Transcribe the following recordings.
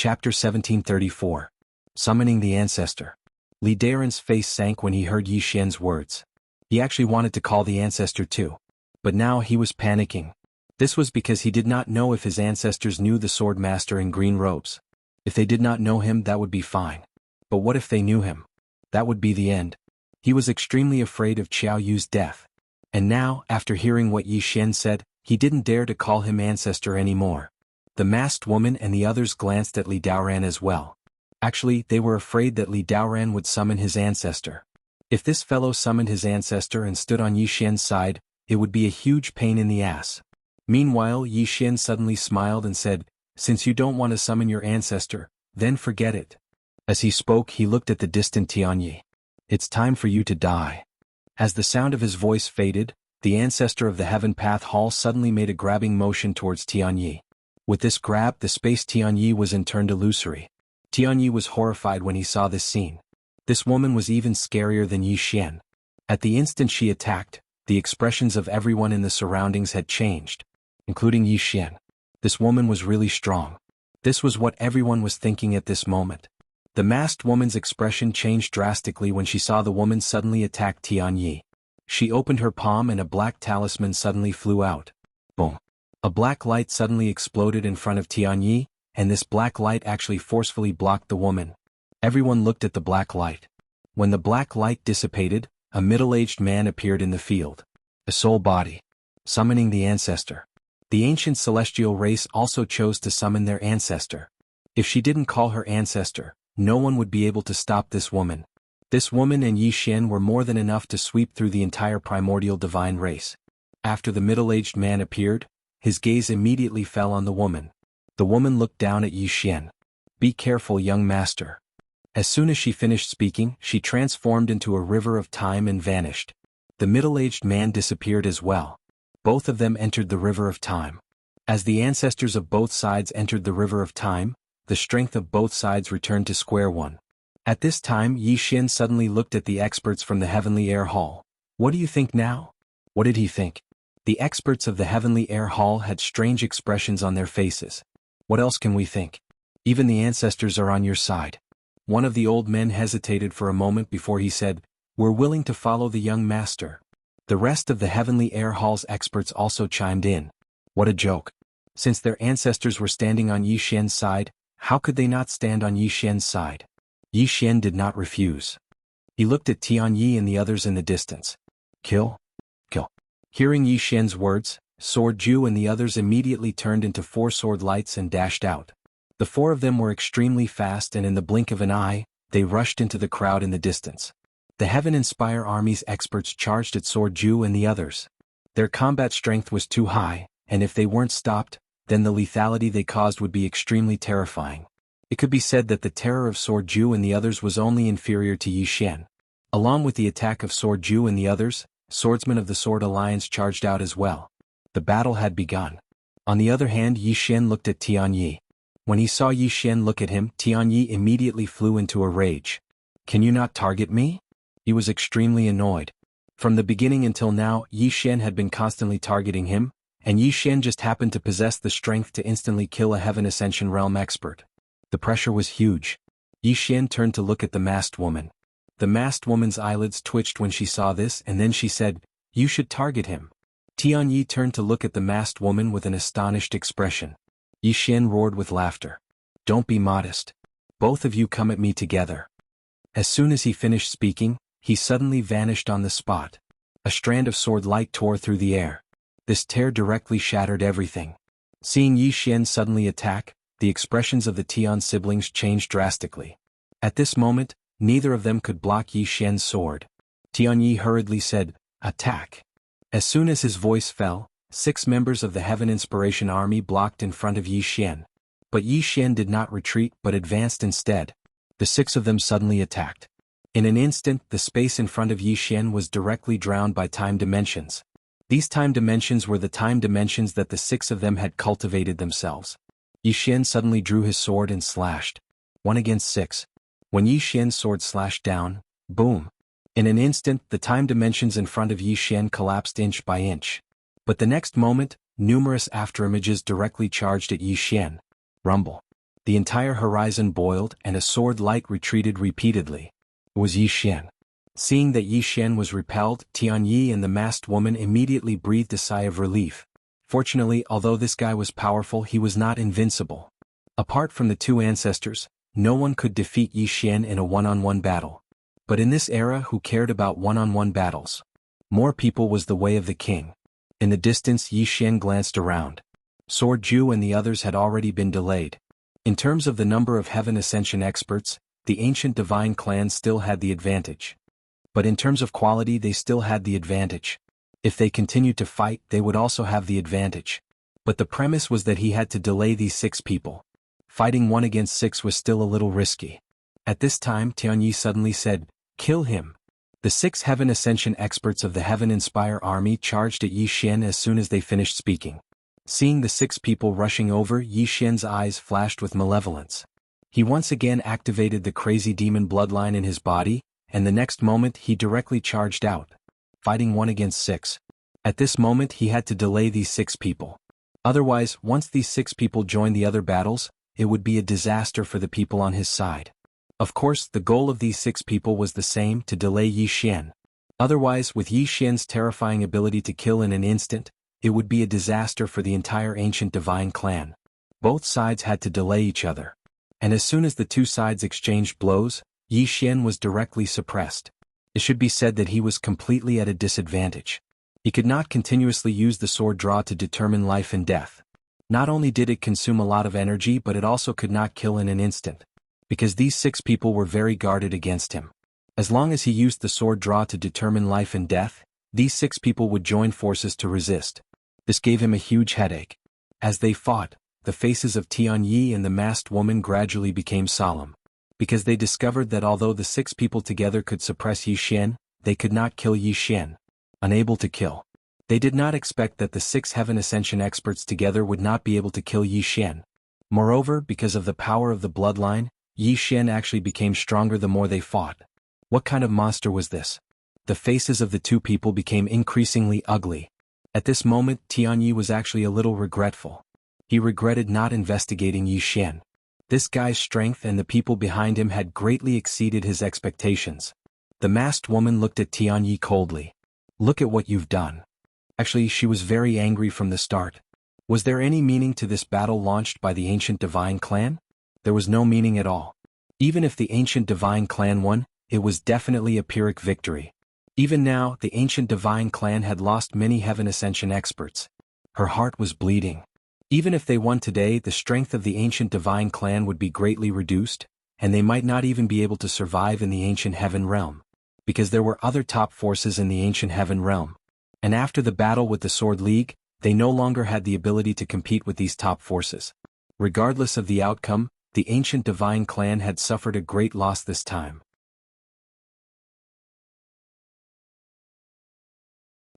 Chapter 1734. Summoning the Ancestor. Li Daren's face sank when he heard Yi Xian's words. He actually wanted to call the ancestor too. But now he was panicking. This was because he did not know if his ancestors knew the sword master in green robes. If they did not know him, that would be fine. But what if they knew him? That would be the end. He was extremely afraid of Qiao Yu's death. And now, after hearing what Yi Xian said, he didn't dare to call him ancestor anymore. The masked woman and the others glanced at Li Daoran as well. Actually, they were afraid that Li Daoran would summon his ancestor. If this fellow summoned his ancestor and stood on Yi Xian's side, it would be a huge pain in the ass. Meanwhile, Yi Xian suddenly smiled and said, "Since you don't want to summon your ancestor, then forget it." As he spoke, he looked at the distant Tianyi. "It's time for you to die." As the sound of his voice faded, the ancestor of the Heaven Path Hall suddenly made a grabbing motion towards Tianyi. With this grab, the space Tianyi was in turned illusory. Tianyi was horrified when he saw this scene. This woman was even scarier than Yi Xian. At the instant she attacked, the expressions of everyone in the surroundings had changed, including Yi Xian. This woman was really strong. This was what everyone was thinking at this moment. The masked woman's expression changed drastically when she saw the woman suddenly attack Tianyi. She opened her palm and a black talisman suddenly flew out. Boom. A black light suddenly exploded in front of Tianyi, and this black light actually forcefully blocked the woman. Everyone looked at the black light. When the black light dissipated, a middle-aged man appeared in the field. A soul body. Summoning the ancestor. The ancient celestial race also chose to summon their ancestor. If she didn't call her ancestor, no one would be able to stop this woman. This woman and Yi Xian were more than enough to sweep through the entire primordial divine race. After the middle-aged man appeared, his gaze immediately fell on the woman. The woman looked down at Yi Xian. "Be careful, young master." As soon as she finished speaking, she transformed into a river of time and vanished. The middle-aged man disappeared as well. Both of them entered the river of time. As the ancestors of both sides entered the river of time, the strength of both sides returned to square one. At this time, Yi Xian suddenly looked at the experts from the Heavenly Air Hall. "What do you think now?" What did he think? The experts of the Heavenly Air Hall had strange expressions on their faces. What else can we think? Even the ancestors are on your side. One of the old men hesitated for a moment before he said, "We're willing to follow the young master." The rest of the Heavenly Air Hall's experts also chimed in. What a joke. Since their ancestors were standing on Yi Xian's side, how could they not stand on Yi Xian's side? Yi Xian did not refuse. He looked at Tianyi and the others in the distance. "Kill? Kill." Hearing Yi Xian's words, Sword Ju and the others immediately turned into four sword lights and dashed out. The four of them were extremely fast, and in the blink of an eye, they rushed into the crowd in the distance. The Heaven Inspire Army's experts charged at Sword Ju and the others. Their combat strength was too high, and if they weren't stopped, then the lethality they caused would be extremely terrifying. It could be said that the terror of Sword Ju and the others was only inferior to Yi Xian. Along with the attack of Sword Ju and the others, swordsmen of the Sword Alliance charged out as well. The battle had begun. On the other hand, Yi Xian looked at Tianyi. When he saw Yi Xian look at him, Tianyi immediately flew into a rage. "Can you not target me?" He was extremely annoyed. From the beginning until now, Yi Xian had been constantly targeting him, and Yi Xian just happened to possess the strength to instantly kill a Heaven Ascension Realm expert. The pressure was huge. Yi Xian turned to look at the masked woman. The masked woman's eyelids twitched when she saw this, and then she said, "You should target him." Tianyi turned to look at the masked woman with an astonished expression. Yi Xian roared with laughter. "Don't be modest. Both of you come at me together." As soon as he finished speaking, he suddenly vanished on the spot. A strand of sword light tore through the air. This tear directly shattered everything. Seeing Yi Xian suddenly attack, the expressions of the Tian siblings changed drastically. At this moment, neither of them could block Yi Xian's sword. Tianyi hurriedly said, "Attack." As soon as his voice fell, 6 members of the Heaven Inspiration Army blocked in front of Yi Xian. But Yi Xian did not retreat but advanced instead. The 6 of them suddenly attacked. In an instant, the space in front of Yi Xian was directly drowned by time dimensions. These time dimensions were the time dimensions that the 6 of them had cultivated themselves. Yi Xian suddenly drew his sword and slashed. 1 against 6. When Yi Xian's sword slashed down, boom. In an instant, the time dimensions in front of Yi Xian collapsed inch by inch. But the next moment, numerous afterimages directly charged at Yi Xian. Rumble. The entire horizon boiled and a sword light retreated repeatedly. It was Yi Xian. Seeing that Yi Xian was repelled, Tianyi and the masked woman immediately breathed a sigh of relief. Fortunately, although this guy was powerful, he was not invincible. Apart from the two ancestors, no one could defeat Yi Xian in a one-on-one battle. But in this era, who cared about one-on-one battles? More people was the way of the king. In the distance, Yi Xian glanced around. Sword Ju and the others had already been delayed. In terms of the number of Heaven Ascension experts, the ancient divine clan still had the advantage. But in terms of quality, they still had the advantage. If they continued to fight, they would also have the advantage. But the premise was that he had to delay these 6 people. Fighting 1 against 6 was still a little risky. At this time, Tianyi suddenly said, "Kill him." The 6 Heaven Ascension experts of the Heaven Inspire army charged at Yi Xian as soon as they finished speaking. Seeing the 6 people rushing over, Yi Xian's eyes flashed with malevolence. He once again activated the crazy demon bloodline in his body, and the next moment he directly charged out. Fighting 1 against 6. At this moment he had to delay these 6 people. Otherwise, once these 6 people joined the other battles, it would be a disaster for the people on his side. Of course, the goal of these 6 people was the same, to delay Yi Xian. Otherwise, with Yi Xian's terrifying ability to kill in an instant, it would be a disaster for the entire ancient divine clan. Both sides had to delay each other. And as soon as the two sides exchanged blows, Yi Xian was directly suppressed. It should be said that he was completely at a disadvantage. He could not continuously use the sword draw to determine life and death. Not only did it consume a lot of energy, but it also could not kill in an instant. Because these 6 people were very guarded against him. As long as he used the sword draw to determine life and death, these 6 people would join forces to resist. This gave him a huge headache. As they fought, the faces of Tianyi and the masked woman gradually became solemn. Because they discovered that although the 6 people together could suppress Yi Xian, they could not kill Yi Xian. Unable to kill. They did not expect that the 6 Heaven Ascension experts together would not be able to kill Yi Xian. Moreover, because of the power of the bloodline, Yi Xian actually became stronger the more they fought. What kind of monster was this? The faces of the 2 people became increasingly ugly. At this moment, Tianyi was actually a little regretful. He regretted not investigating Yi Xian. This guy's strength and the people behind him had greatly exceeded his expectations. The masked woman looked at Tianyi coldly. "Look at what you've done." Actually, she was very angry from the start. Was there any meaning to this battle launched by the ancient divine clan? There was no meaning at all. Even if the ancient divine clan won, it was definitely a Pyrrhic victory. Even now, the ancient divine clan had lost many Heaven Ascension experts. Her heart was bleeding. Even if they won today, the strength of the ancient divine clan would be greatly reduced, and they might not even be able to survive in the ancient heaven realm. Because there were other top forces in the ancient heaven realm. And after the battle with the Sword League, they no longer had the ability to compete with these top forces. Regardless of the outcome, the ancient divine clan had suffered a great loss this time.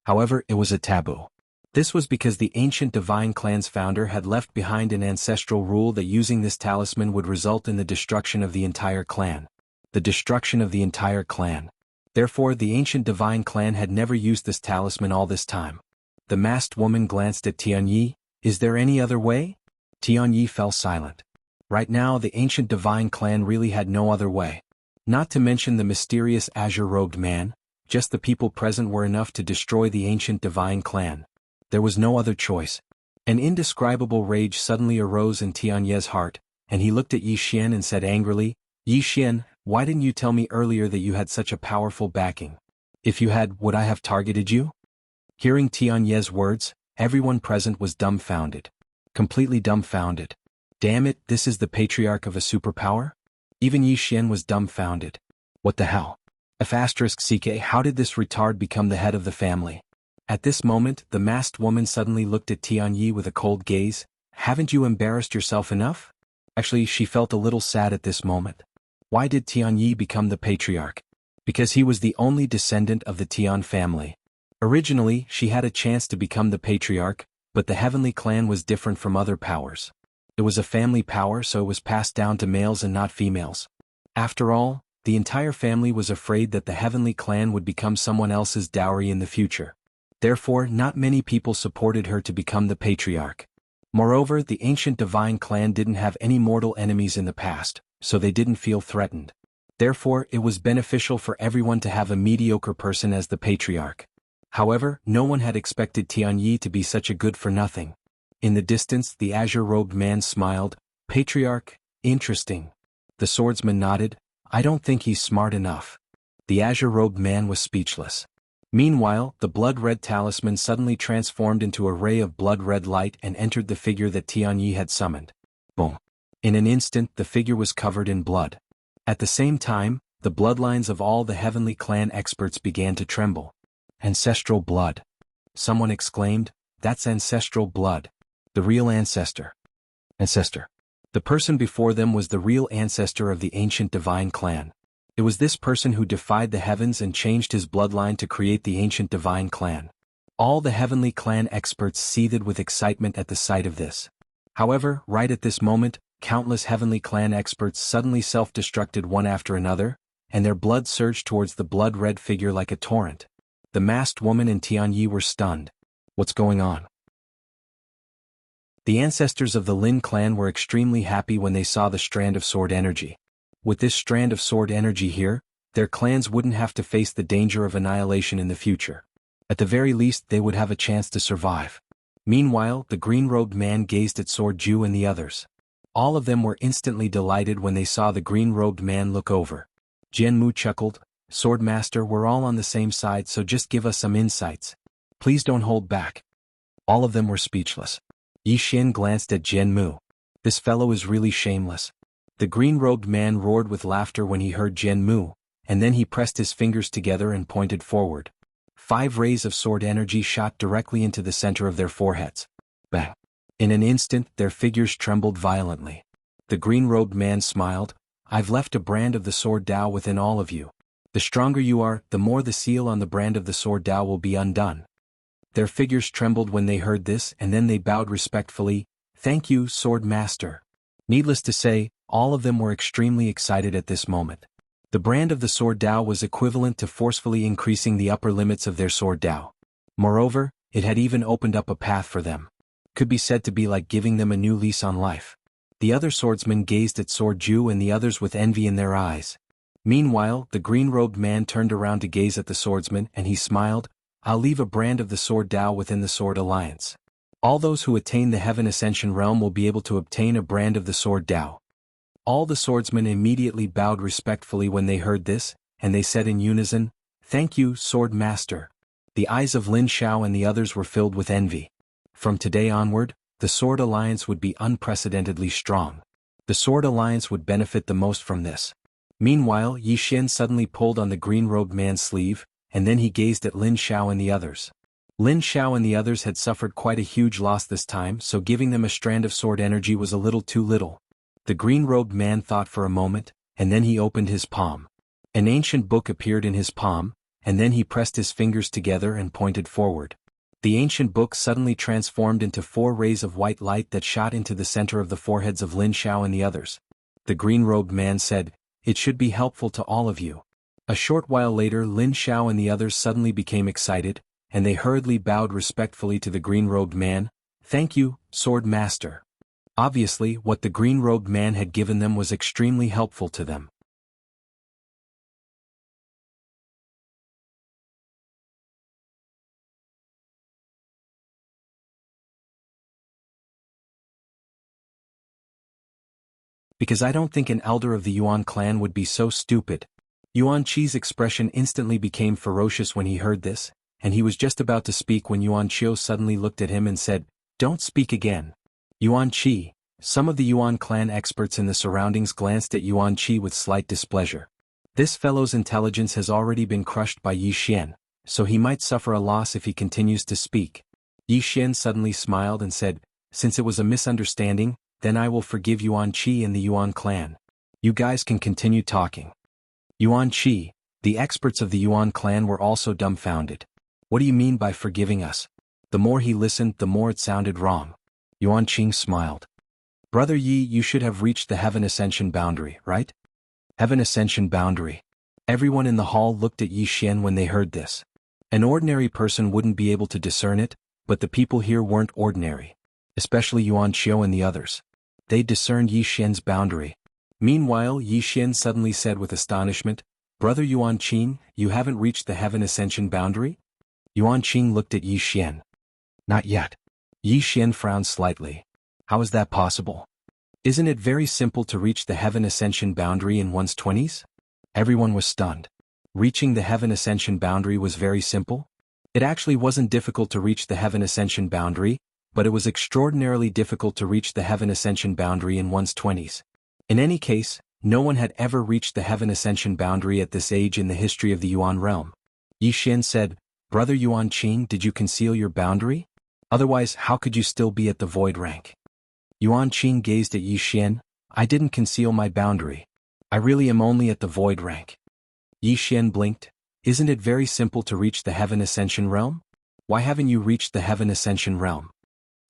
However, it was a taboo. This was because the ancient divine clan's founder had left behind an ancestral rule that using this talisman would result in the destruction of the entire clan. The destruction of the entire clan. Therefore, the ancient divine clan had never used this talisman all this time. The masked woman glanced at Tianyi. "Is there any other way?" Tianyi fell silent. Right now, the ancient divine clan really had no other way. Not to mention the mysterious azure-robed man, just the people present were enough to destroy the ancient divine clan. There was no other choice. An indescribable rage suddenly arose in Tianyi's heart, and he looked at Yi Xian and said angrily, "Yi Xian, why didn't you tell me earlier that you had such a powerful backing? If you had, would I have targeted you?" Hearing Tianyi's words, everyone present was dumbfounded. Completely dumbfounded. Damn it, this is the patriarch of a superpower? Even Yi Xian was dumbfounded. What the hell? *CK, how did this retard become the head of the family? At this moment, the masked woman suddenly looked at Tianyi with a cold gaze. "Haven't you embarrassed yourself enough?" Actually, she felt a little sad at this moment. Why did Tianyi become the patriarch? Because he was the only descendant of the Tian family. Originally, she had a chance to become the patriarch, but the heavenly clan was different from other powers. It was a family power, so it was passed down to males and not females. After all, the entire family was afraid that the heavenly clan would become someone else's dowry in the future. Therefore, not many people supported her to become the patriarch. Moreover, the ancient divine clan didn't have any mortal enemies in the past, so they didn't feel threatened. Therefore, it was beneficial for everyone to have a mediocre person as the patriarch. However, no one had expected Tianyi to be such a good-for-nothing. In the distance, the azure-robed man smiled. Patriarch, interesting. The swordsman nodded. I don't think he's smart enough. The azure-robed man was speechless. Meanwhile, the blood-red talisman suddenly transformed into a ray of blood-red light and entered the figure that Tianyi had summoned. Boom. In an instant, the figure was covered in blood. At the same time, the bloodlines of all the heavenly clan experts began to tremble. Ancestral blood. Someone exclaimed, that's ancestral blood. The real ancestor. Ancestor. The person before them was the real ancestor of the ancient divine clan. It was this person who defied the heavens and changed his bloodline to create the ancient divine clan. All the heavenly clan experts seethed with excitement at the sight of this. However, right at this moment, countless heavenly clan experts suddenly self-destructed one after another, and their blood surged towards the blood-red figure like a torrent. The masked woman and Tianyi were stunned. What's going on? The ancestors of the Lin clan were extremely happy when they saw the strand of sword energy. With this strand of sword energy here, their clans wouldn't have to face the danger of annihilation in the future. At the very least, they would have a chance to survive. Meanwhile, the green-robed man gazed at Sword Ju and the others. All of them were instantly delighted when they saw the green-robed man look over. Jian Mu chuckled, Swordmaster, we're all on the same side, so just give us some insights. Please don't hold back. All of them were speechless. Yi Xian glanced at Jian Mu. This fellow is really shameless. The green-robed man roared with laughter when he heard Jian Mu, and then he pressed his fingers together and pointed forward. 5 rays of sword energy shot directly into the center of their foreheads. Bang! In an instant, their figures trembled violently. The green-robed man smiled. I've left a brand of the sword Tao within all of you. The stronger you are, the more the seal on the brand of the sword Tao will be undone. Their figures trembled when they heard this, and then they bowed respectfully. Thank you, Sword Master. Needless to say, all of them were extremely excited at this moment. The brand of the sword Tao was equivalent to forcefully increasing the upper limits of their sword Tao. Moreover, it had even opened up a path for them. Could be said to be like giving them a new lease on life. The other swordsmen gazed at Sword Ju and the others with envy in their eyes. Meanwhile, the green-robed man turned around to gaze at the swordsman and he smiled. I'll leave a brand of the sword Tao within the Sword Alliance. All those who attain the Heaven Ascension realm will be able to obtain a brand of the sword Tao. All the swordsmen immediately bowed respectfully when they heard this, and they said in unison, Thank you, Sword Master. The eyes of Lin Xiao and the others were filled with envy. From today onward, the Sword Alliance would be unprecedentedly strong. The Sword Alliance would benefit the most from this. Meanwhile, Yi Xian suddenly pulled on the green-robed man's sleeve, and then he gazed at Lin Xiao and the others. Lin Xiao and the others had suffered quite a huge loss this time, so giving them a strand of sword energy was a little too little. The green-robed man thought for a moment, and then he opened his palm. An ancient book appeared in his palm, and then he pressed his fingers together and pointed forward. The ancient book suddenly transformed into 4 rays of white light that shot into the center of the foreheads of Lin Xiao and the others. The green-robed man said, It should be helpful to all of you. A short while later, Lin Xiao and the others suddenly became excited, and they hurriedly bowed respectfully to the green-robed man. Thank you, Sword Master. Obviously, what the green-robed man had given them was extremely helpful to them. Because I don't think an elder of the Yuan clan would be so stupid. Yuan Qi's expression instantly became ferocious when he heard this, and he was just about to speak when Yuan Qiu suddenly looked at him and said, Don't speak again. Yuan Qi. Some of the Yuan clan experts in the surroundings glanced at Yuan Qi with slight displeasure. This fellow's intelligence has already been crushed by Yi Xian, so he might suffer a loss if he continues to speak. Yi Xian suddenly smiled and said, Since it was a misunderstanding, then I will forgive Yuan Qi and the Yuan clan. You guys can continue talking. Yuan Qi, the experts of the Yuan clan were also dumbfounded. What do you mean by forgiving us? The more he listened, the more it sounded wrong. Yuan Qi smiled. Brother Yi, you should have reached the Heaven Ascension boundary, right? Heaven Ascension boundary. Everyone in the hall looked at Yi Xian when they heard this. An ordinary person wouldn't be able to discern it, but the people here weren't ordinary. especially Yuan Qiu and the others. They discerned Yi Xian's boundary. Meanwhile, Yi Xian suddenly said with astonishment, "Brother Yuan Qing, you haven't reached the heaven ascension boundary?" Yuan Qing looked at Yi Xian. "Not yet." Yi Xian frowned slightly. "How is that possible? Isn't it very simple to reach the heaven ascension boundary in one's 20s? Everyone was stunned. Reaching the heaven ascension boundary was very simple? It actually wasn't difficult to reach the heaven ascension boundary, but it was extraordinarily difficult to reach the heaven ascension boundary in one's 20s. In any case, no one had ever reached the heaven ascension boundary at this age in the history of the Yuan realm. Yi Xian said, "Brother Yuan Qing, did you conceal your boundary? Otherwise, how could you still be at the void rank?" Yuan Qing gazed at Yi Xian. "I didn't conceal my boundary. I really am only at the void rank." Yi Xian blinked. "Isn't it very simple to reach the heaven ascension realm? Why haven't you reached the heaven ascension realm?"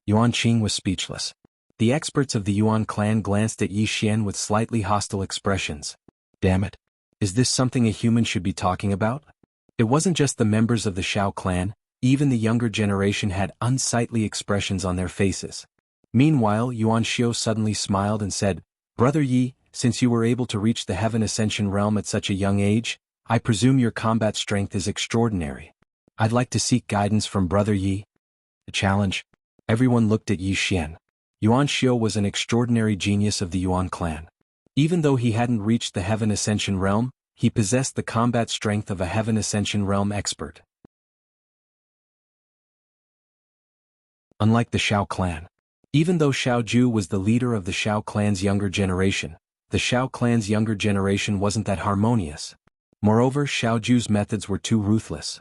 Yuan Qing was speechless. The experts of the Yuan clan glanced at Yi Xian with slightly hostile expressions. Damn it. Is this something a human should be talking about? It wasn't just the members of the Shao clan, even the younger generation had unsightly expressions on their faces. Meanwhile, Yuan Xiu suddenly smiled and said, "Brother Yi, since you were able to reach the heaven ascension realm at such a young age, I presume your combat strength is extraordinary. I'd like to seek guidance from Brother Yi." A challenge. Everyone looked at Yi Xian. Yuan Xiu was an extraordinary genius of the Yuan clan. Even though he hadn't reached the heaven ascension realm, he possessed the combat strength of a heaven ascension realm expert. Unlike the Shao clan. Even though Shao Ju was the leader of the Shao clan's younger generation, the Shao clan's younger generation wasn't that harmonious. Moreover, Shao Ju's methods were too ruthless.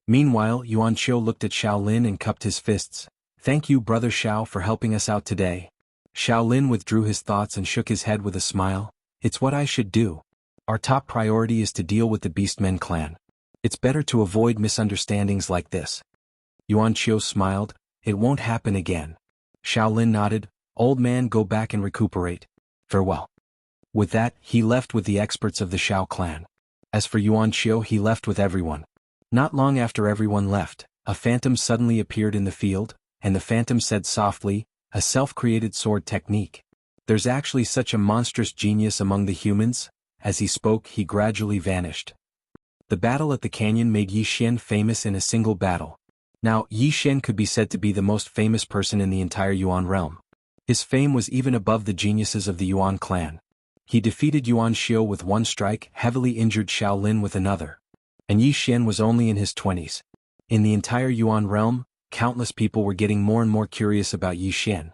Meanwhile, Yuan Qiu looked at Shao Lin and cupped his fists. "Thank you, Brother Shao, for helping us out today." Shao Lin withdrew his thoughts and shook his head with a smile. "It's what I should do. Our top priority is to deal with the Beastmen clan. It's better to avoid misunderstandings like this." Yuan Qiu smiled. "It won't happen again." Shao Lin nodded. "Old man, go back and recuperate. Farewell." With that, he left with the experts of the Shao clan. As for Yuan Qiu, he left with everyone. Not long after everyone left, a phantom suddenly appeared in the field, and the phantom said softly, "A self-created sword technique. There's actually such a monstrous genius among the humans." As he spoke, he gradually vanished. The battle at the canyon made Yi Xian famous in a single battle. Now, Yi Xian could be said to be the most famous person in the entire Yuan realm. His fame was even above the geniuses of the Yuan clan. He defeated Yuan Xiu with one strike, heavily injured Shao Lin with another. And Yi Xian was only in his 20s. In the entire Yuan realm, countless people were getting more and more curious about Yi Xian.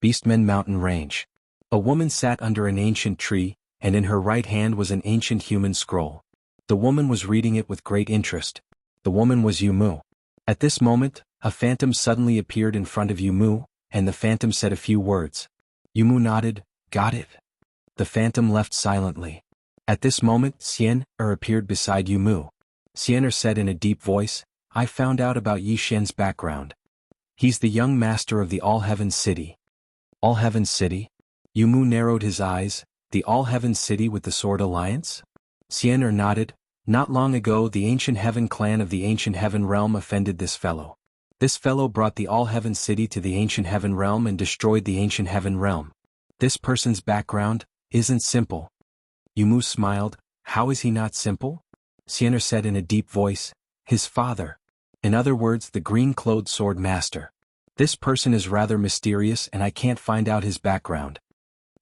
Beastmen Mountain Range. A woman sat under an ancient tree, and in her right hand was an ancient human scroll. The woman was reading it with great interest. The woman was Yu Mu. At this moment, a phantom suddenly appeared in front of Yu Mu, and the phantom said a few words. Yu Mu nodded. "Got it." The phantom left silently. At this moment, Xian appeared beside Yu Mu. Xian said in a deep voice, "I found out about Yi Xian's background. He's the young master of the All-Heaven City." All-Heaven City? Yu Mu narrowed his eyes. "The All-Heaven City with the Sword Alliance?" Xian nodded. "Not long ago the Ancient Heaven clan of the Ancient Heaven realm offended this fellow. This fellow brought the All-Heaven City to the Ancient Heaven realm and destroyed the Ancient Heaven realm. This person's background isn't simple." Yu Mu smiled. "How is he not simple?" Xian said in a deep voice. "His father. In other words, the green-clothed sword master. This person is rather mysterious and I can't find out his background."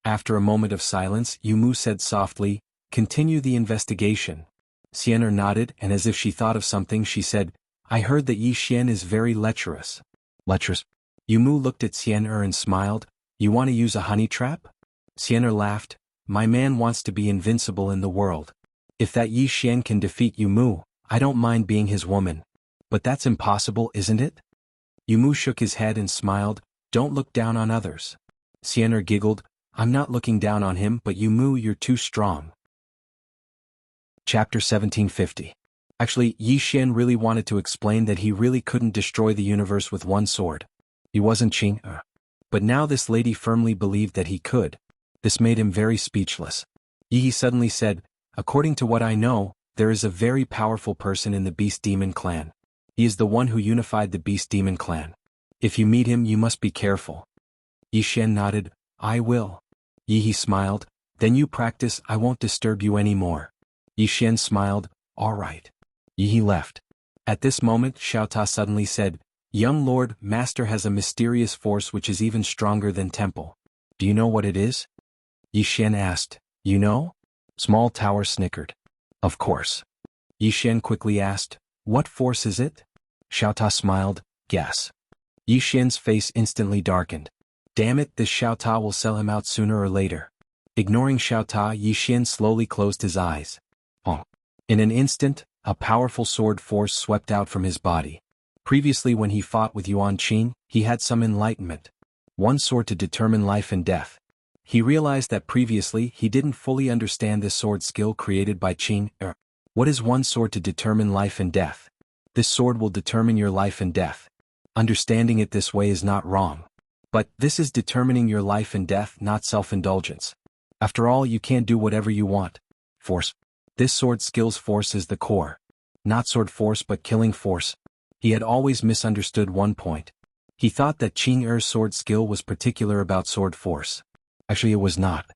After a moment of silence, Yu Mu said softly, "Continue the investigation." Xian nodded, and as if she thought of something she said, "I heard that Yi Xian is very lecherous." "Lecherous?" Yu Mu looked at Xian and smiled. "You want to use a honey trap?" Xian laughed. "My man wants to be invincible in the world. If that Yi Xian can defeat Yu Mu, I don't mind being his woman. But that's impossible, isn't it?" Yu Mu shook his head and smiled. "Don't look down on others." Xian giggled. "I'm not looking down on him, but Yu Mu, you're too strong." Chapter 1750. Actually, Yi Xian really wanted to explain that he really couldn't destroy the universe with one sword. He wasn't Qing. But now this lady firmly believed that he could. This made him very speechless. Yi suddenly said, "According to what I know, there is a very powerful person in the Beast Demon clan. He is the one who unified the Beast Demon clan. If you meet him you must be careful. Yi Xian nodded, I will. Yi He smiled, then you practice, I won't disturb you anymore. Yi Xian smiled, all right. Yi He left. At this moment Xiao Ta suddenly said, Young Lord, Master has a mysterious force which is even stronger than Temple. Do you know what it is? Yi Xian asked, you know? Small Tower snickered. Of course. Yi Xian quickly asked, what force is it? Xiao Ta smiled, guess. Yi Xian's face instantly darkened. Damn it, this Xiao Ta will sell him out sooner or later. Ignoring Xiao Ta, Yi Xian slowly closed his eyes. In an instant, a powerful sword force swept out from his body. Previously when he fought with Yuan Qing, he had some enlightenment. One sword to determine life and death. He realized that previously he didn't fully understand this sword skill created by Qing. What is one sword to determine life and death? This sword will determine your life and death. Understanding it this way is not wrong. But this is determining your life and death, not self-indulgence. After all, you can't do whatever you want. Force. This sword skill's force is the core. Not sword force but killing force. He had always misunderstood one point. He thought that Qing Er's sword skill was particular about sword force. Actually it was not.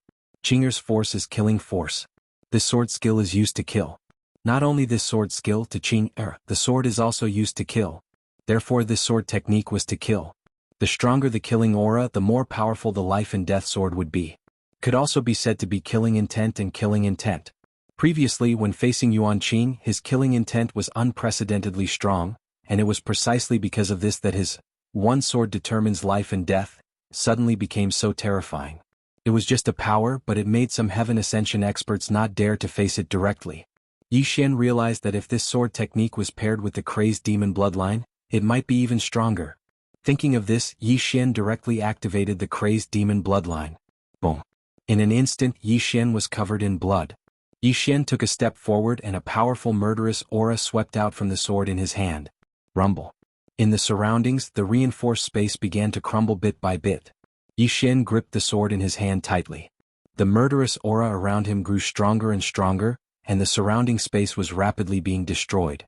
Qing Er's force is killing force. This sword skill is used to kill. Not only this sword skill to Qing Er, the sword is also used to kill. Therefore this sword technique was to kill. The stronger the killing aura, the more powerful the life and death sword would be. Could also be said to be killing intent and killing intent. Previously when facing Yuan Qing, his killing intent was unprecedentedly strong, and it was precisely because of this that his one sword determines life and death suddenly became so terrifying. It was just a power, but it made some heaven ascension experts not dare to face it directly. Yi Xian realized that if this sword technique was paired with the crazed demon bloodline, it might be even stronger. Thinking of this, Yi Xian directly activated the crazed demon bloodline. Boom. In an instant Yi Xian was covered in blood. Yi Xian took a step forward and a powerful murderous aura swept out from the sword in his hand. Rumble. In the surroundings, the reinforced space began to crumble bit by bit. Yi Xian gripped the sword in his hand tightly. The murderous aura around him grew stronger and stronger, and the surrounding space was rapidly being destroyed.